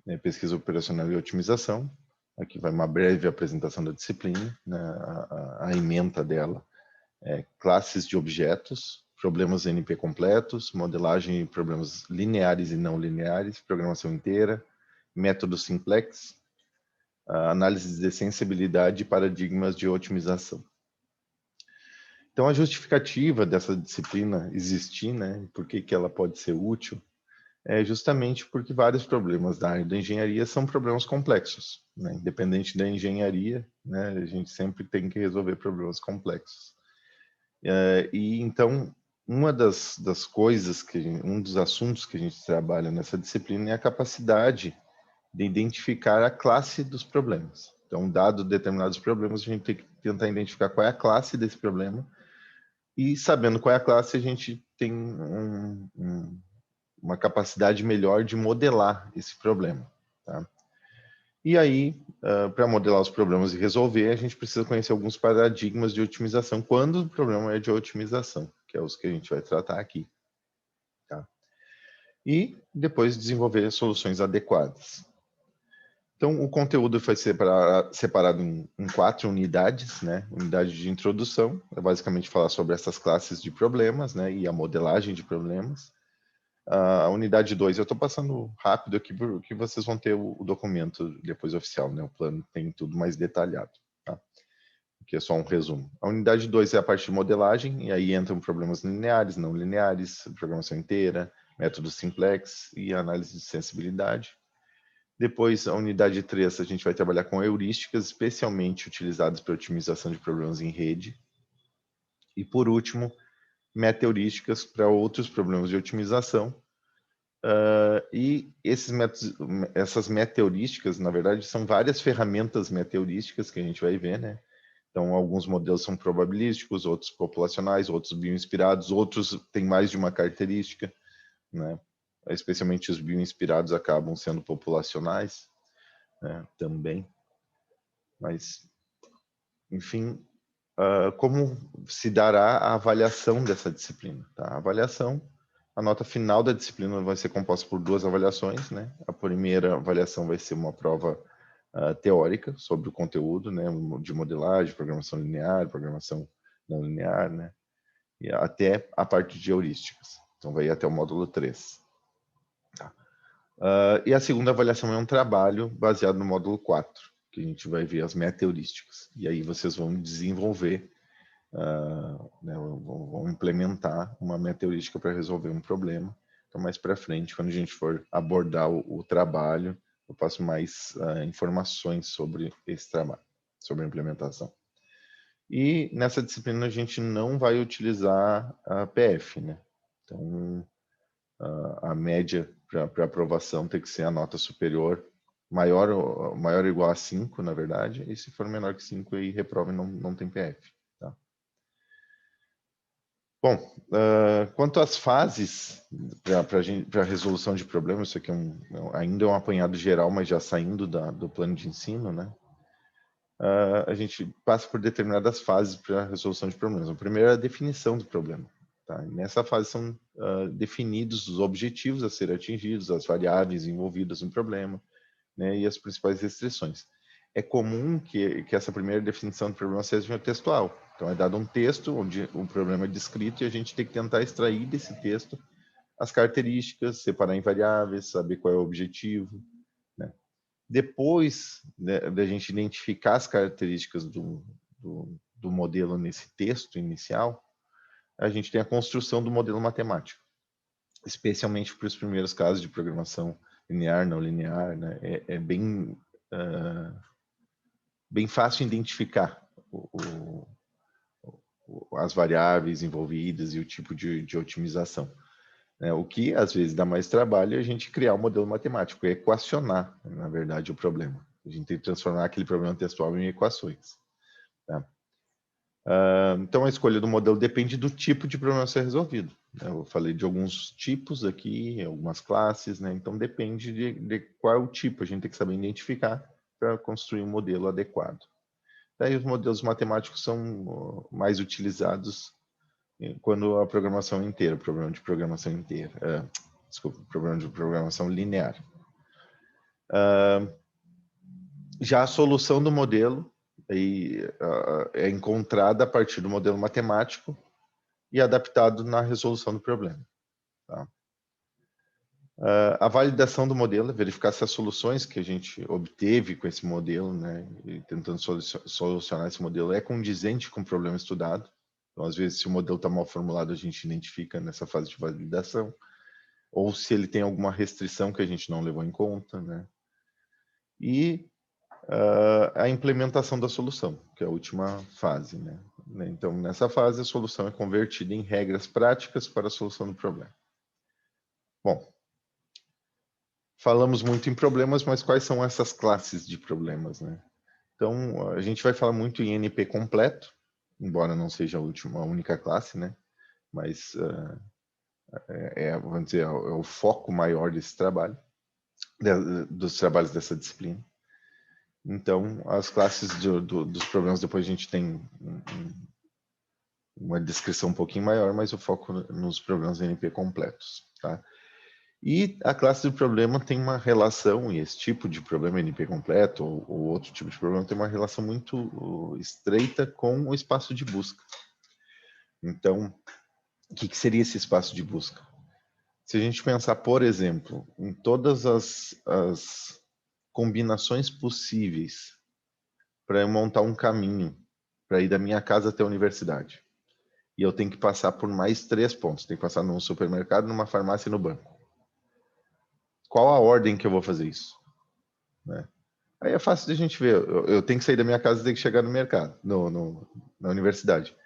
né, pesquisa operacional e otimização. Aqui vai uma breve apresentação da disciplina, né, a ementa dela é classes de objetos, problemas NP completos, modelagem e problemas lineares e não lineares, programação inteira, método simplex, análise de sensibilidade e paradigmas de otimização. Então, a justificativa dessa disciplina existir, né, por que ela pode ser útil, é justamente porque vários problemas da área da engenharia são problemas complexos, né? Independente da engenharia, né, a gente sempre tem que resolver problemas complexos. E então, uma das coisas, um dos assuntos que a gente trabalha nessa disciplina é a capacidade de identificar a classe dos problemas. Então, dado determinados problemas, a gente tem que tentar identificar qual é a classe desse problema, e sabendo qual é a classe, a gente tem uma capacidade melhor de modelar esse problema. Tá? E aí, para modelar os problemas e resolver, a gente precisa conhecer alguns paradigmas de otimização, quando o problema é de otimização, que é os que a gente vai tratar aqui. Tá? E depois desenvolver soluções adequadas. Então, o conteúdo foi separado em 4 unidades, né? Unidade de introdução, é basicamente falar sobre essas classes de problemas, né? E a modelagem de problemas. A unidade 2, eu estou passando rápido aqui, porque vocês vão ter o documento depois oficial, né? O plano tem tudo mais detalhado, tá? Aqui é só um resumo. A unidade 2 é a parte de modelagem, e aí entram problemas lineares, não lineares, programação inteira, método simplex e análise de sensibilidade. Depois, a unidade 3, a gente vai trabalhar com heurísticas, especialmente utilizadas para otimização de problemas em rede. E, por último, meta-heurísticas para outros problemas de otimização. E essas meta-heurísticas, na verdade, são várias ferramentas meta-heurísticas que a gente vai ver, né? Então, alguns modelos são probabilísticos, outros populacionais, outros bioinspirados, outros têm mais de uma característica, né? Especialmente os bioinspirados acabam sendo populacionais, né? Também. Mas, enfim, como se dará a avaliação dessa disciplina? Tá? A avaliação, a nota final da disciplina vai ser composta por 2 avaliações, né? A primeira avaliação vai ser uma prova teórica sobre o conteúdo, né? De modelagem, programação linear, programação não linear, né? E até a parte de heurísticas. Então, vai ir até o módulo 3. Tá? E a segunda avaliação é um trabalho baseado no módulo 4, que a gente vai ver as meta-heurísticas. E aí vocês vão desenvolver, né, vão implementar uma meta-heurística para resolver um problema. Então, mais para frente, quando a gente for abordar o trabalho, eu passo mais informações sobre esse trabalho, sobre a implementação. E nessa disciplina a gente não vai utilizar a PF, né? Então, a média para aprovação tem que ser a nota superior, maior ou igual a 5, na verdade, e se for menor que 5, aí reprova e não tem PF. Tá? Bom, quanto às fases para a resolução de problemas, isso aqui ainda é um apanhado geral, mas já saindo do plano de ensino, né? A gente passa por determinadas fases para a resolução de problemas. A primeira é a definição do problema. Tá? Nessa fase são definidos os objetivos a serem atingidos, as variáveis envolvidas no problema, né, e as principais restrições. É comum que essa primeira definição do problema seja textual. Então, é dado um texto onde o problema é descrito e a gente tem que tentar extrair desse texto as características, separar em variáveis, saber qual é o objetivo. Né? Depois da gente identificar as características do modelo nesse texto inicial, a gente tem a construção do modelo matemático, especialmente para os primeiros casos de programação linear, não linear, né? É bem fácil identificar as variáveis envolvidas e o tipo de otimização. Né? O que, às vezes, dá mais trabalho é a gente criar um modelo matemático, equacionar, na verdade, o problema. A gente tem que transformar aquele problema textual em equações. Tá? Então, a escolha do modelo depende do tipo de problema a ser resolvido. Eu falei de alguns tipos aqui, algumas classes, né? Então depende de qual é o tipo, a gente tem que saber identificar para construir um modelo adequado. Daí os modelos matemáticos são mais utilizados quando a programação é inteira, problema de programação inteira, desculpa, problema de programação linear. Já a solução do modelo é encontrada a partir do modelo matemático e adaptado na resolução do problema. Tá? A validação do modelo é verificar se as soluções que a gente obteve com esse modelo, né, e tentando solucionar esse modelo, é condizente com o problema estudado. Então, às vezes, se o modelo está mal formulado, a gente identifica nessa fase de validação, ou se ele tem alguma restrição que a gente não levou em conta, né? E a implementação da solução, que é a última fase, né? Então, nessa fase, a solução é convertida em regras práticas para a solução do problema. Bom, falamos muito em problemas, mas quais são essas classes de problemas, né? Então, a gente vai falar muito em NP completo, embora não seja a única classe, né? Mas, vamos dizer, é o foco maior desse trabalho, dos trabalhos dessa disciplina. Então, as classes dos problemas, depois a gente tem uma descrição um pouquinho maior, mas o foco nos problemas NP completos, tá? E a classe do problema tem uma relação, e esse tipo de problema NP completo, ou outro tipo de problema, tem uma relação muito estreita com o espaço de busca. Então, o que seria esse espaço de busca? Se a gente pensar, por exemplo, em todas as combinações possíveis para eu montar um caminho para ir da minha casa até a universidade, e eu tenho que passar por mais 3 pontos, tenho que passar num supermercado, numa farmácia e no banco. Qual a ordem que eu vou fazer isso? Né? Aí é fácil de a gente ver. Eu tenho que sair da minha casa e tenho que chegar no mercado, na universidade.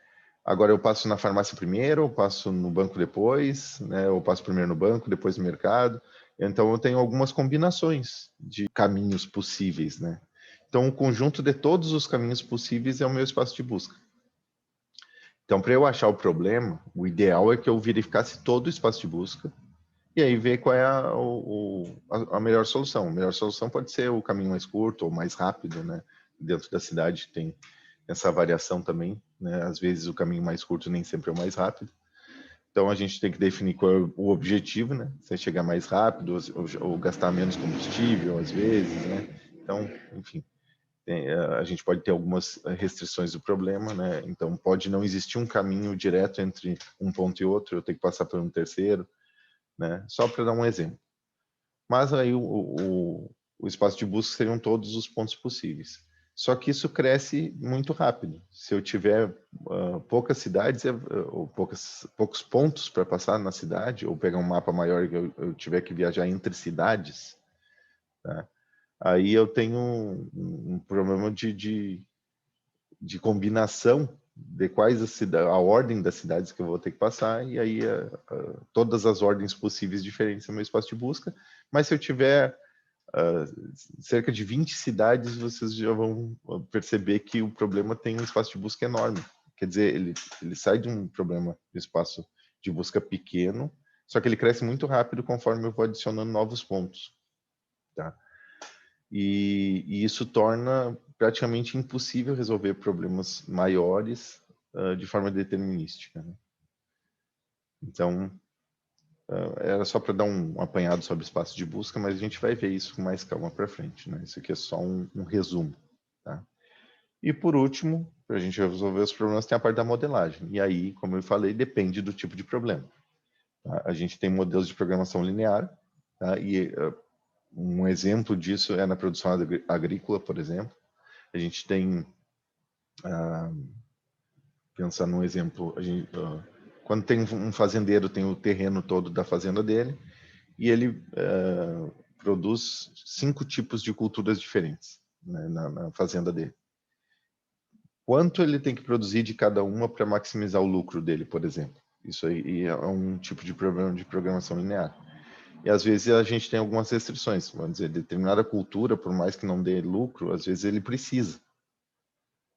Agora eu passo na farmácia primeiro, eu passo no banco depois, né? Eu passo primeiro no banco, depois no mercado. Então eu tenho algumas combinações de caminhos possíveis, né? Então o conjunto de todos os caminhos possíveis é o meu espaço de busca. Então, para eu achar o problema, o ideal é que eu verificasse todo o espaço de busca e aí ver qual é a melhor solução. A melhor solução pode ser o caminho mais curto ou mais rápido, né? Dentro da cidade tem essa variação também, né? Às vezes o caminho mais curto nem sempre é o mais rápido. Então a gente tem que definir qual é o objetivo, né? Se é chegar mais rápido ou gastar menos combustível, às vezes, né? Então, enfim, a gente pode ter algumas restrições do problema, né? Então pode não existir um caminho direto entre um ponto e outro, eu tenho que passar por um terceiro, né? Só para dar um exemplo. Mas aí o espaço de busca seriam todos os pontos possíveis. Só que isso cresce muito rápido. Se eu tiver poucas cidades, ou poucos pontos para passar na cidade, ou pegar um mapa maior e eu tiver que viajar entre cidades, tá? Aí eu tenho um problema de combinação de quais a ordem das cidades que eu vou ter que passar, e aí todas as ordens possíveis diferentes no meu espaço de busca. Mas se eu tiver cerca de 20 cidades, vocês já vão perceber que o problema tem um espaço de busca enorme. Quer dizer, ele sai de um problema de espaço de busca pequeno, só que ele cresce muito rápido conforme eu vou adicionando novos pontos. Tá? E isso torna praticamente impossível resolver problemas maiores de forma determinística. Né? Então, era só para dar um apanhado sobre espaço de busca, mas a gente vai ver isso com mais calma para frente. Né? Isso aqui é só um resumo. Tá? E por último, para a gente resolver os problemas, tem a parte da modelagem. E aí, como eu falei, depende do tipo de problema. Tá? A gente tem modelos de programação linear, tá? E um exemplo disso é na produção agrícola, por exemplo. A gente tem, pensando num exemplo, quando tem um fazendeiro, tem o terreno todo da fazenda dele, e ele produz 5 tipos de culturas diferentes, né, na fazenda dele. Quanto ele tem que produzir de cada uma para maximizar o lucro dele, por exemplo? Isso aí é um tipo de problema de programação linear. E às vezes a gente tem algumas restrições, vamos dizer, determinada cultura, por mais que não dê lucro, às vezes ele precisa,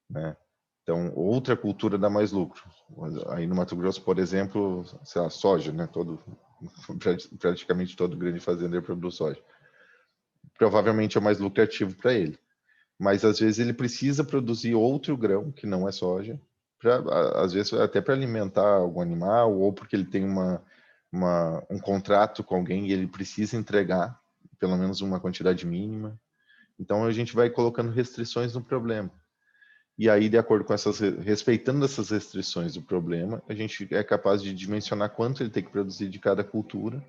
né? Então, outra cultura dá mais lucro. Aí no Mato Grosso, por exemplo, sei lá, soja, né? Praticamente todo grande fazendeiro produz soja. Provavelmente é mais lucrativo para ele. Mas às vezes ele precisa produzir outro grão, que não é soja, às vezes até para alimentar algum animal, ou porque ele tem um contrato com alguém e ele precisa entregar pelo menos uma quantidade mínima. Então, a gente vai colocando restrições no problema. E aí, de acordo com respeitando essas restrições do problema, a gente é capaz de dimensionar quanto ele tem que produzir de cada cultura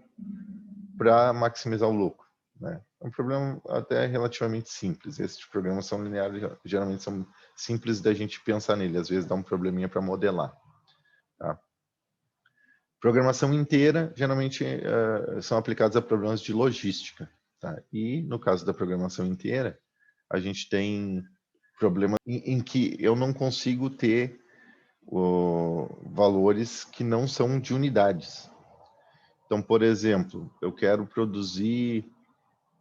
para maximizar o lucro, né? É um problema até relativamente simples. Esses programas são lineares, geralmente são simples da gente pensar nele. Às vezes dá um probleminha para modelar, tá? Programação inteira, geralmente, são aplicados a problemas de logística, tá? E, no caso da programação inteira, a gente tem problemas em que eu não consigo ter valores que não são de unidades. Então, por exemplo, eu quero produzir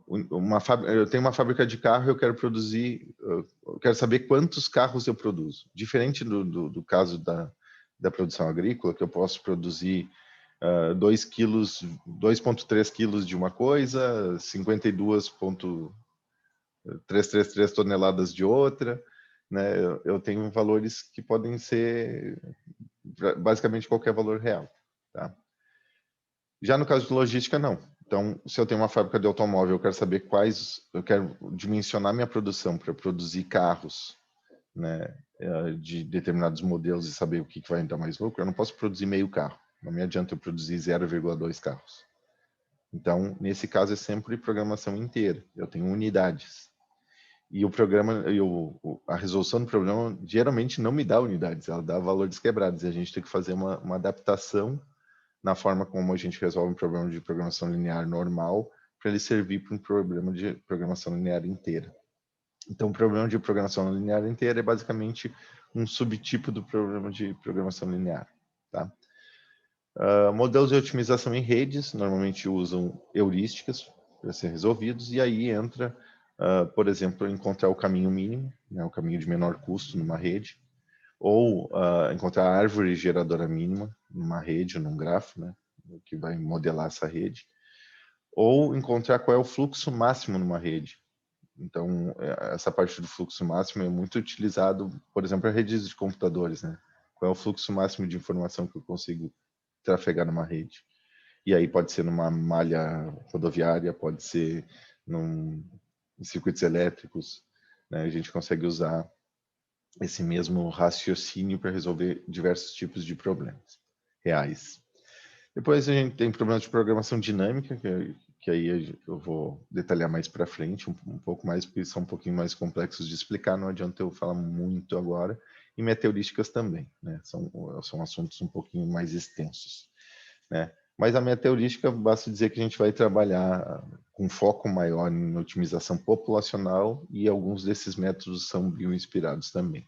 eu tenho uma fábrica de carro, eu quero produzir, eu quero saber quantos carros eu produzo. Diferente do caso da produção agrícola, que eu posso produzir 2,3 quilos de uma coisa, 52,333 toneladas de outra, né? Eu tenho valores que podem ser basicamente qualquer valor real, tá? Já no caso de logística, não. Então, se eu tenho uma fábrica de automóvel, eu quero saber eu quero dimensionar minha produção para produzir carros, né, de determinados modelos e saber o que vai me dar mais lucro, eu não posso produzir meio carro. Não me adianta eu produzir 0,2 carros. Então, nesse caso, é sempre programação inteira. Eu tenho unidades. E o programa, a resolução do problema geralmente não me dá unidades, ela dá valores quebrados. E a gente tem que fazer uma adaptação na forma como a gente resolve um problema de programação linear normal para ele servir para um problema de programação linear inteira. Então, o problema de programação linear inteira é basicamente um subtipo do problema de programação linear, tá? Modelos de otimização em redes normalmente usam heurísticas para ser resolvidos, e aí entra, por exemplo, encontrar o caminho mínimo, né, o caminho de menor custo numa rede, ou encontrar a árvore geradora mínima numa rede, num grafo, né, que vai modelar essa rede, ou encontrar qual é o fluxo máximo numa rede. Então, essa parte do fluxo máximo é muito utilizado, por exemplo, em redes de computadores, né? Qual é o fluxo máximo de informação que eu consigo trafegar numa rede? E aí pode ser numa malha rodoviária, pode ser em circuitos elétricos, né? A gente consegue usar esse mesmo raciocínio para resolver diversos tipos de problemas reais. Depois a gente tem problemas de programação dinâmica, que aí eu vou detalhar mais para frente, um pouco mais, porque são um pouquinho mais complexos de explicar, não adianta eu falar muito agora. E meteorísticas também, né? São assuntos um pouquinho mais extensos, né? Mas a meteorística, basta dizer que a gente vai trabalhar com foco maior em otimização populacional, e alguns desses métodos são bioinspirados também.